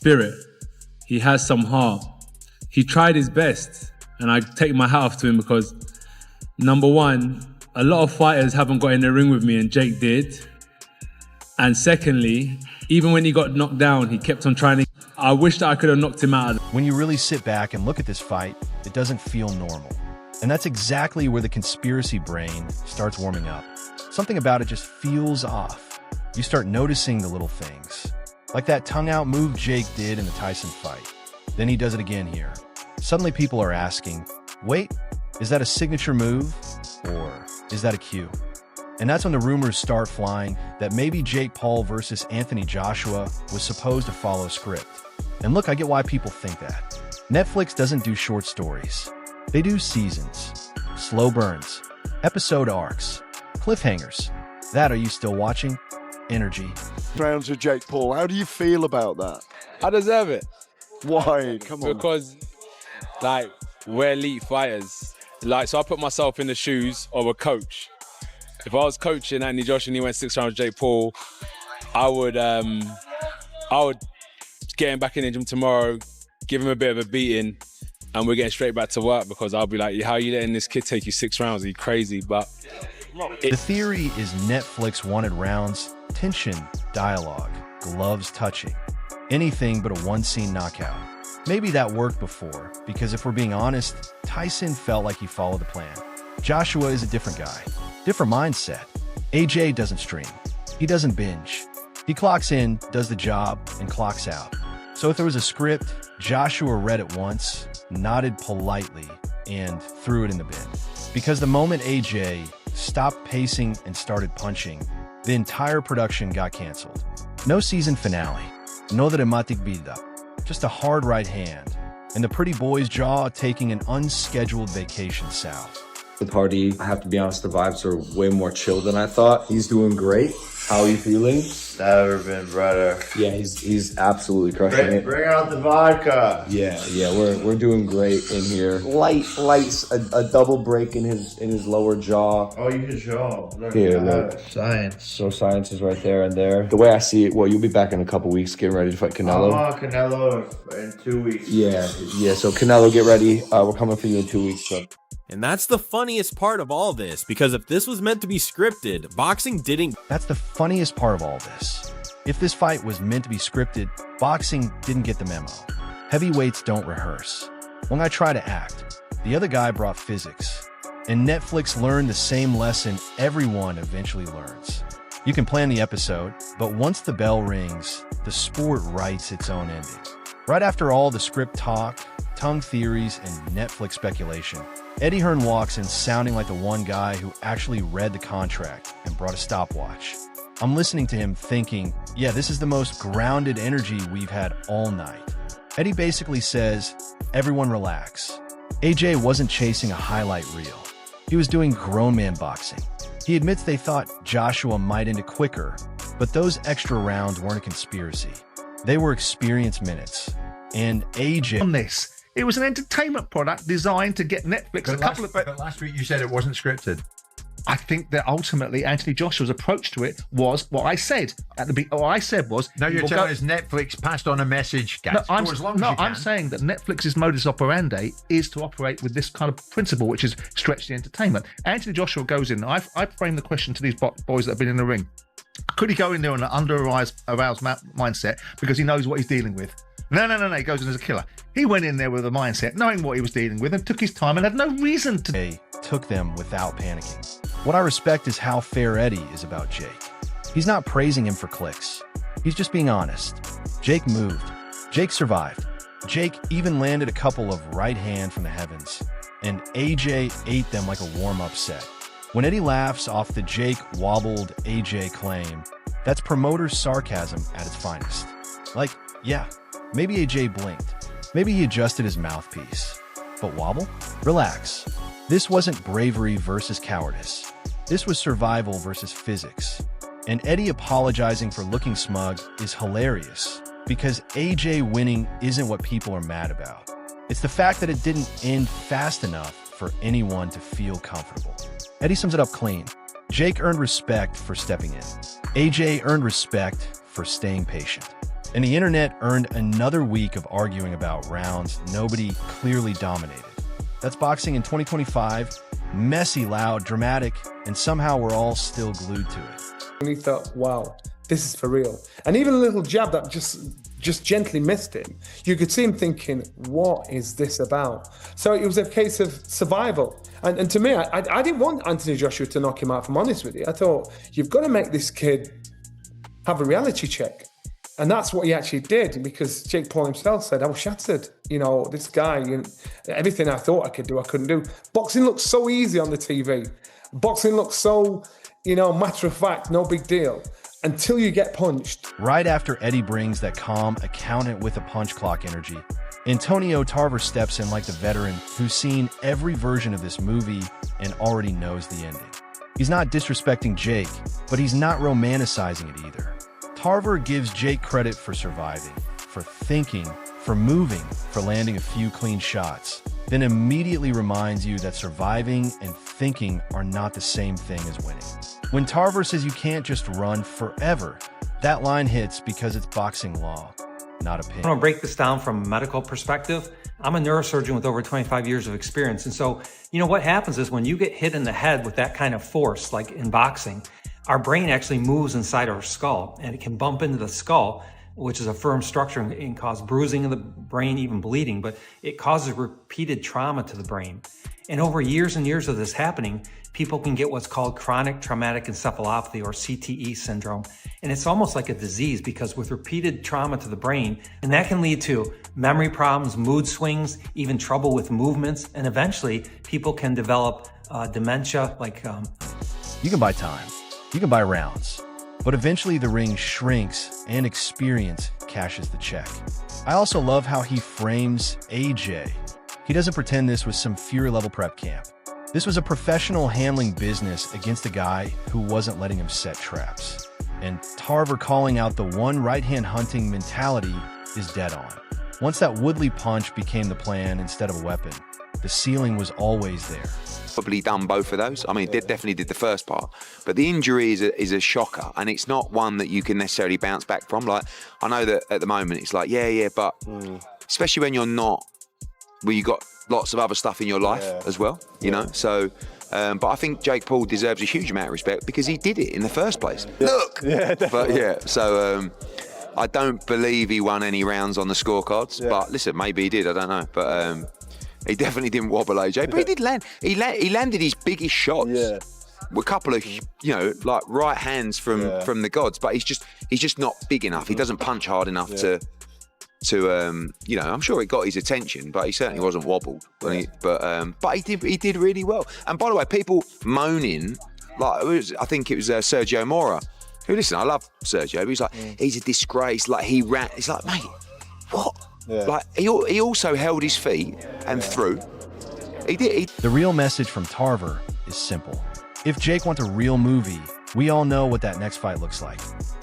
spirit. He has some heart. He tried his best, and I take my hat off to him because, number one, a lot of fighters haven't got in the ring with me, and Jake did. And secondly, even when he got knocked down, he kept on trying to. I wish that I could have knocked him out. When you really sit back and look at this fight, it doesn't feel normal. And that's exactly where the conspiracy brain starts warming up. Something about it just feels off. You start noticing the little things. Like that tongue-out move Jake did in the Tyson fight. Then he does it again here. Suddenly people are asking, wait, is that a signature move? Or is that a cue? And that's when the rumors start flying that maybe Jake Paul versus Anthony Joshua was supposed to follow script. And look, I get why people think that. Netflix doesn't do short stories. They do seasons, slow burns, episode arcs, cliffhangers. That, are you still watching? Energy. Rounds with Jake Paul. How do you feel about that? I deserve it. Why? Come on. Because, like, we're elite fighters. Like, so I put myself in the shoes of a coach. If I was coaching Anthony Joshua and he went 6 rounds with Jake Paul, I would get him back in the gym tomorrow, give him a bit of a beating, and we're getting straight back to work, because I'll be like, how are you letting this kid take you 6 rounds? Are you crazy? But the theory is Netflix wanted rounds, tension, dialogue, gloves touching, anything but a one-scene knockout. Maybe that worked before, because if we're being honest, Tyson felt like he followed the plan. Joshua is a different guy, different mindset. AJ doesn't stream. He doesn't binge. He clocks in, does the job, and clocks out. So if there was a script, Joshua read it once, nodded politely, and threw it in the bin. Because the moment AJ stopped pacing and started punching, the entire production got canceled. No season finale, no dramatic build-up, just a hard right hand, and the pretty boy's jaw taking an unscheduled vacation south. The party, I have to be honest, the vibes are way more chill than I thought. He's doing great. How are you feeling? Never been better. Yeah, he's absolutely crushing it. Bring out the vodka. Yeah, we're doing great in here. Lights, a double break in his lower jaw. Oh, you can show. Look, Here, look. Science. So science is right there and there. The way I see it, well, you'll be back in a couple weeks getting ready to fight Canelo. Oh, Canelo in 2 weeks. Yeah, so Canelo, get ready. We're coming for you in 2 weeks, so. And that's the funniest part of all this, because if this was meant to be scripted, boxing didn't. That's the funniest part of all this. If this fight was meant to be scripted, boxing didn't get the memo. Heavyweights don't rehearse. When I try to act, the other guy brought physics. And Netflix learned the same lesson everyone eventually learns. You can plan the episode, but once the bell rings, the sport writes its own ending. Right after all the script talk, tongue theories, and Netflix speculation, Eddie Hearn walks in sounding like the one guy who actually read the contract and brought a stopwatch. I'm listening to him thinking, yeah, this is the most grounded energy we've had all night. Eddie basically says, everyone relax. AJ wasn't chasing a highlight reel. He was doing grown man boxing. He admits they thought Joshua might end it quicker, but those extra rounds weren't a conspiracy. They were experience minutes. And AJ... on this. It was an entertainment product designed to get Netflix But last week you said it wasn't scripted. I think that ultimately Anthony Joshua's approach to it was what I said at the beginning. What I said was, now you're telling us Netflix passed on a message. No, I'm saying that Netflix's modus operandi is to operate with this kind of principle, which is stretch the entertainment. Anthony Joshua goes in. I framed the question to these boys that have been in the ring. Could he go in there on an aroused mindset because he knows what he's dealing with? No. He goes in as a killer. He went in there with a mindset, knowing what he was dealing with, and took his time and had no reason to. They took them without panicking. What I respect is how fair Eddie is about Jake. He's not praising him for clicks. He's just being honest. Jake moved. Jake survived. Jake even landed a couple of right hand from the heavens. And AJ ate them like a warm-up set. When Eddie laughs off the Jake wobbled AJ claim, that's promoter's sarcasm at its finest. Like, yeah, maybe AJ blinked. Maybe he adjusted his mouthpiece. But wobble? Relax. This wasn't bravery versus cowardice. This was survival versus physics. And Eddie apologizing for looking smug is hilarious, because AJ winning isn't what people are mad about. It's the fact that it didn't end fast enough for anyone to feel comfortable. Eddie sums it up clean. Jake earned respect for stepping in. AJ earned respect for staying patient. And the internet earned another week of arguing about rounds nobody clearly dominated. That's boxing in 2025, messy, loud, dramatic, and somehow we're all still glued to it. And he thought, wow, this is for real. And even a little jab that just gently missed him, you could see him thinking, what is this about? So it was a case of survival. And to me, I didn't want Anthony Joshua to knock him out, if I'm honest with you. I thought, you've got to make this kid have a reality check. And that's what he actually did, because Jake Paul himself said, I was shattered. You know, this guy, everything I thought I could do, I couldn't do. Boxing looks so easy on the TV. Boxing looks so, matter of fact, no big deal, until you get punched. Right after Eddie brings that calm accountant with a punch clock energy, Antonio Tarver steps in like the veteran who's seen every version of this movie and already knows the ending. He's not disrespecting Jake, but he's not romanticizing it either. Tarver gives Jake credit for surviving, for thinking, for moving, for landing a few clean shots, then immediately reminds you that surviving and thinking are not the same thing as winning. When Tarver says you can't just run forever, that line hits because it's boxing law, not opinion. I'm going to break this down from a medical perspective. I'm a neurosurgeon with over 25 years of experience. And so, what happens is when you get hit in the head with that kind of force, like in boxing, our brain actually moves inside our skull, and it can bump into the skull, which is a firm structure, and cause bruising of the brain, even bleeding, but it causes repeated trauma to the brain. And over years and years of this happening, people can get what's called chronic traumatic encephalopathy, or CTE syndrome. And it's almost like a disease, because with repeated trauma to the brain, and that can lead to memory problems, mood swings, even trouble with movements, and eventually people can develop dementia. You can buy time, you can buy rounds, but eventually the ring shrinks and experience cashes the check. I also love how he frames AJ. He doesn't pretend this was some Fury-level prep camp. This was a professional handling business against a guy who wasn't letting him set traps. And Tarver calling out the one right-hand hunting mentality is dead on. Once that Woodley punch became the plan instead of a weapon, the ceiling was always there. Probably done both of those. I mean, definitely did the first part. But the injury is a shocker, and it's not one that you can necessarily bounce back from. Like, I know that at the moment it's like, but especially when you're not, where you got lots of other stuff in your life as well, you know? So, but I think Jake Paul deserves a huge amount of respect because he did it in the first place. Look! Yeah, definitely. But so I don't believe he won any rounds on the scorecards, but listen, maybe he did, I don't know. But he definitely didn't wobble AJ, but he did land. He landed his biggest shots. Yeah. With a couple of, like right hands from the gods, but he's just not big enough. He doesn't punch hard enough to I'm sure it got his attention, but he certainly wasn't wobbled. But he did really well. And by the way, people moaning, I think it was Sergio Mora, who, listen, I love Sergio, but he's like, he's a disgrace. Like, he ran. It's like, mate, what? Yeah. Like, he also held his feet and threw. He did. The real message from Tarver is simple. If Jake wants a real movie, we all know what that next fight looks like.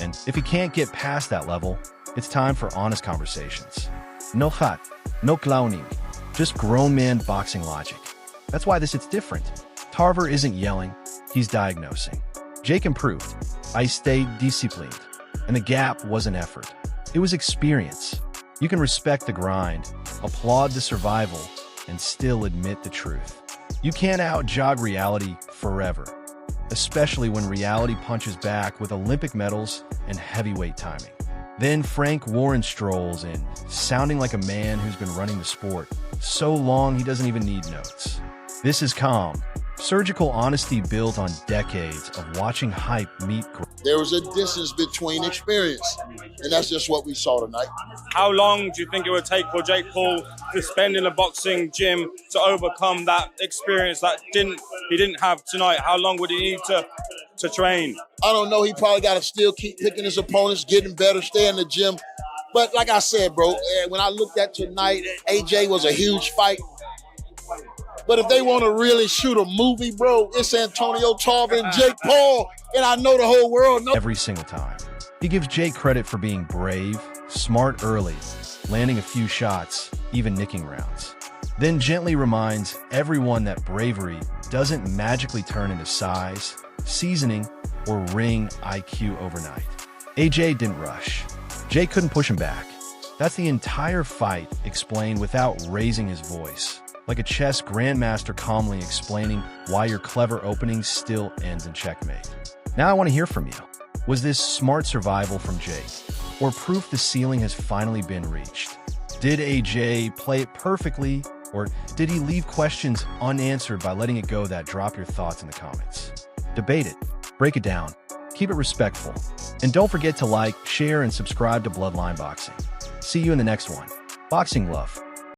And if he can't get past that level, it's time for honest conversations. No hot, no clowning, just grown man boxing logic. That's why this hits different. Tarver isn't yelling, he's diagnosing. Jake improved. I stayed disciplined. And the gap wasn't effort. It was experience. You can respect the grind, applaud the survival, and still admit the truth. You can't out-jog reality forever, especially when reality punches back with Olympic medals and heavyweight timing. Then Frank Warren strolls in, sounding like a man who's been running the sport so long he doesn't even need notes. This is calm, surgical honesty built on decades of watching hype meet growth. There was a distance between experience, and that's just what we saw tonight. How long do you think it would take for Jake Paul to spend in a boxing gym to overcome that experience that he didn't have tonight? How long would he need to train? I don't know. He probably got to still keep picking his opponents, getting better, stay in the gym. But like I said, bro, when I looked at tonight, AJ was a huge fight. But if they want to really shoot a movie, bro, it's Antonio Tarver and Jake Paul, and I know the whole world knows. Every single time. He gives Jake credit for being brave, smart early, landing a few shots, even nicking rounds. Then gently reminds everyone that bravery doesn't magically turn into size, seasoning, or ring IQ overnight. AJ didn't rush. Jake couldn't push him back. That's the entire fight explained without raising his voice, like a chess grandmaster calmly explaining why your clever opening still ends in checkmate. Now I want to hear from you. Was this smart survival from Jake, or proof the ceiling has finally been reached? Did AJ play it perfectly, or did he leave questions unanswered by letting it go? That drop your thoughts in the comments. Debate it, break it down, keep it respectful, and don't forget to like, share, and subscribe to Bloodline Boxing. See you in the next one. Boxing love.